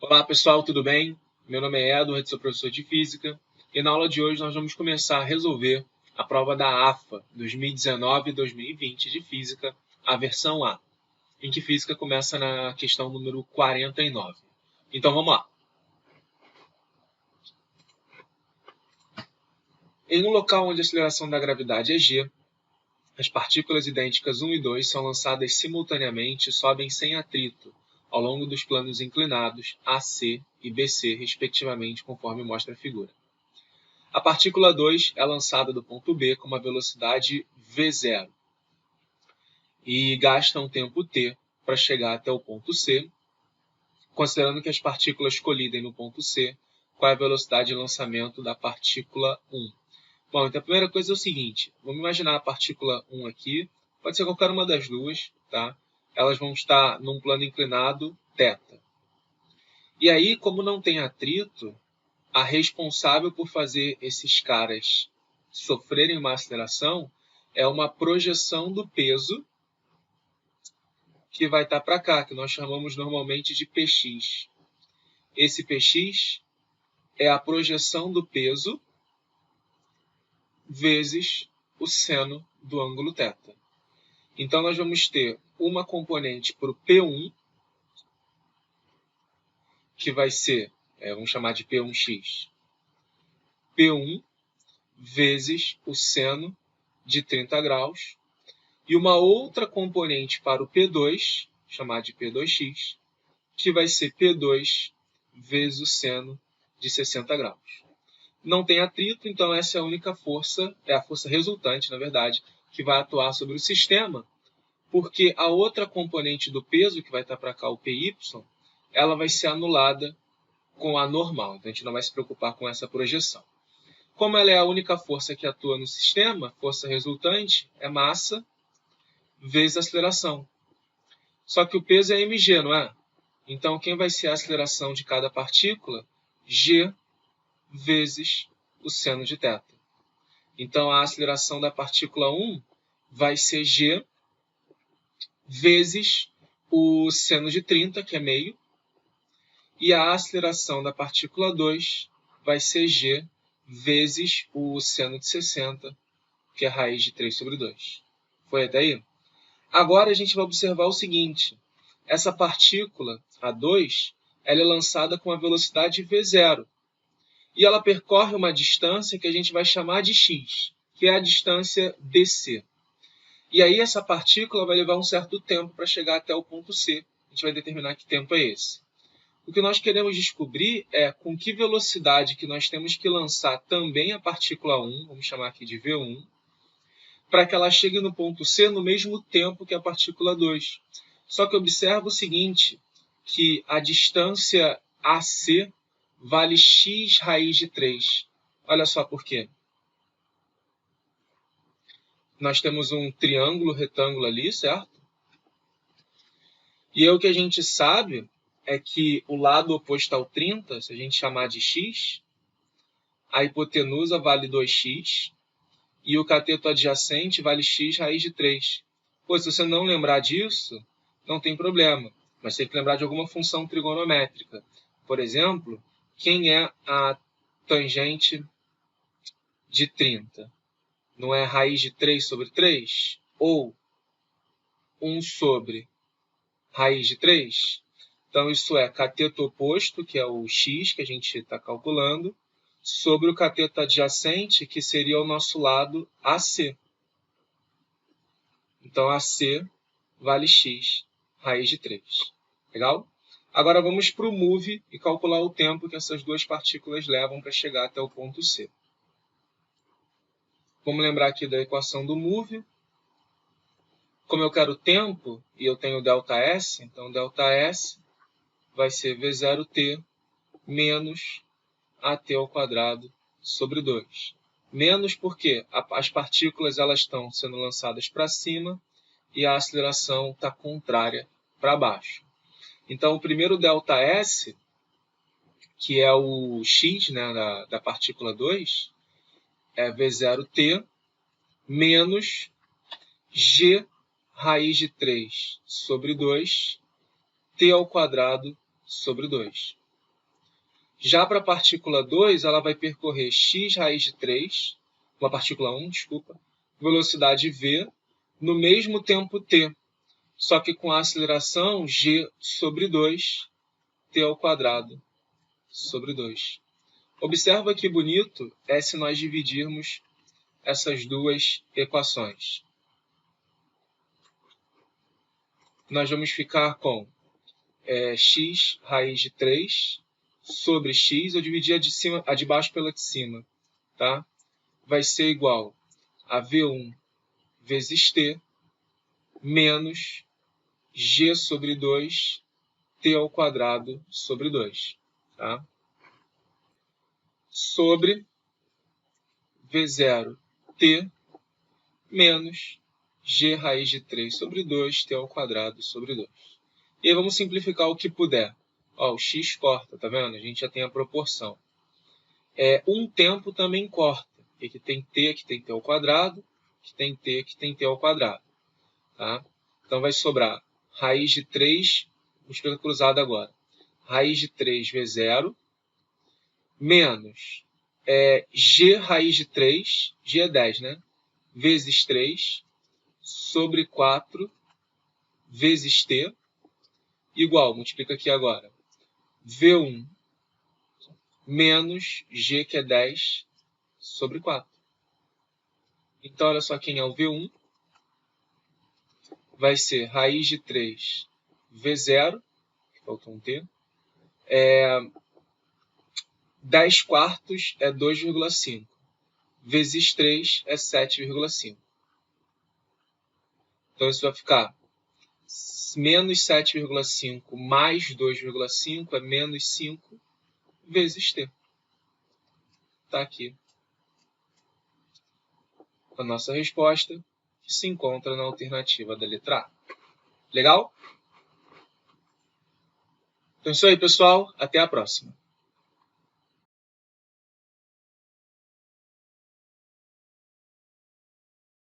Olá pessoal, tudo bem? Meu nome é Edward, sou professor de Física e na aula de hoje nós vamos começar a resolver a prova da AFA 2019 e 2020 de Física, a versão A, em que Física começa na questão número 49. Então vamos lá. Em um local onde a aceleração da gravidade é g, as partículas idênticas 1 e 2 são lançadas simultaneamente e sobem sem atrito ao longo dos planos inclinados AC e BC, respectivamente, conforme mostra a figura. A partícula 2 é lançada do ponto B com uma velocidade v0 e gasta um tempo t para chegar até o ponto C, considerando que as partículas colidem no ponto C, qual é a velocidade de lançamento da partícula 1. Bom, então a primeira coisa é o seguinte, vamos imaginar a partícula 1 aqui, pode ser qualquer uma das duas, tá? Elas vão estar num plano inclinado θ. E aí, como não tem atrito, a responsável por fazer esses caras sofrerem uma aceleração é uma projeção do peso que vai estar para cá, que nós chamamos normalmente de Px. Esse Px é a projeção do peso vezes o seno do ângulo θ. Então, nós vamos ter uma componente para o P1, que vai ser, vamos chamar de P1x, P1 vezes o seno de 30 graus, e uma outra componente para o P2, chamada de P2x, que vai ser P2 vezes o seno de 60 graus. Não tem atrito, então essa é a única força, é a força resultante, na verdade, que vai atuar sobre o sistema, porque a outra componente do peso, que vai estar para cá, o PY, ela vai ser anulada com a normal. Então a gente não vai se preocupar com essa projeção. Como ela é a única força que atua no sistema, força resultante é massa vezes aceleração. Só que o peso é mg, não é? Então, quem vai ser a aceleração de cada partícula? G vezes o seno de θ. Então, a aceleração da partícula 1 vai ser G vezes o seno de 30, que é meio, e a aceleração da partícula 2 vai ser G vezes o seno de 60, que é raiz de 3 sobre 2. Foi até aí? Agora a gente vai observar o seguinte, essa partícula, a 2, ela é lançada com a velocidade v0, e ela percorre uma distância que a gente vai chamar de x, que é a distância dc. E aí essa partícula vai levar um certo tempo para chegar até o ponto C. A gente vai determinar que tempo é esse. O que nós queremos descobrir é com que velocidade que nós temos que lançar também a partícula 1, vamos chamar aqui de V1, para que ela chegue no ponto C no mesmo tempo que a partícula 2. Só que observa o seguinte, que a distância AC vale x raiz de 3. Olha só por quê. Nós temos um triângulo retângulo ali, certo? E aí o que a gente sabe é que o lado oposto ao 30, se a gente chamar de x, a hipotenusa vale 2x, e o cateto adjacente vale x raiz de 3. Pô, se você não lembrar disso, não tem problema, mas tem que lembrar de alguma função trigonométrica. Por exemplo, quem é a tangente de 30? Não é raiz de 3 sobre 3? Ou 1 sobre raiz de 3? Então, isso é cateto oposto, que é o x que a gente está calculando, sobre o cateto adjacente, que seria o nosso lado AC. Então, AC vale x raiz de 3. Legal? Agora vamos para o move e calcular o tempo que essas duas partículas levam para chegar até o ponto C. Vamos lembrar aqui da equação do move. Como eu quero tempo, e eu tenho ΔS, então ΔS vai ser V0t menos AT ao quadrado sobre 2. Menos porque as partículas elas estão sendo lançadas para cima e a aceleração está contrária para baixo. Então, o primeiro ΔS, que é o x, né, da partícula 2, é V0t menos G raiz de 3 sobre 2, t ao quadrado sobre 2. Já para a partícula 2, ela vai percorrer x raiz de 3, uma partícula 1, desculpa, velocidade v, no mesmo tempo t, só que com a aceleração g sobre 2, t ao quadrado sobre 2. Observa que bonito é se nós dividirmos essas duas equações. Nós vamos ficar com x raiz de 3 sobre x, eu dividi a de baixo pela de cima, tá? Vai ser igual a V1 vezes t menos g sobre 2, t ao quadrado sobre 2, tá? Sobre V0 t menos g raiz de 3 sobre 2, t ao quadrado sobre 2. E aí vamos simplificar o que puder. Ó, o x corta, tá vendo? A gente já tem a proporção. Um tempo também corta. Aqui tem t, aqui tem t ao quadrado, aqui tem t, aqui tem t ao quadrado. Tá? Então vai sobrar raiz de 3, múltipla cruzada agora. Raiz de 3 V0 menos g raiz de 3, g é 10, né? Vezes 3 sobre 4 vezes t, igual, multiplica aqui agora, V1 menos g, que é 10, sobre 4. Então, olha só quem é o V1. Vai ser raiz de 3 V0, faltou um t, 10 quartos é 2,5. Vezes 3 é 7,5. Então, isso vai ficar menos 7,5 mais 2,5 é menos 5 vezes t. Está aqui a nossa resposta, que se encontra na alternativa da letra A. Legal? Então é isso aí, pessoal. Até a próxima.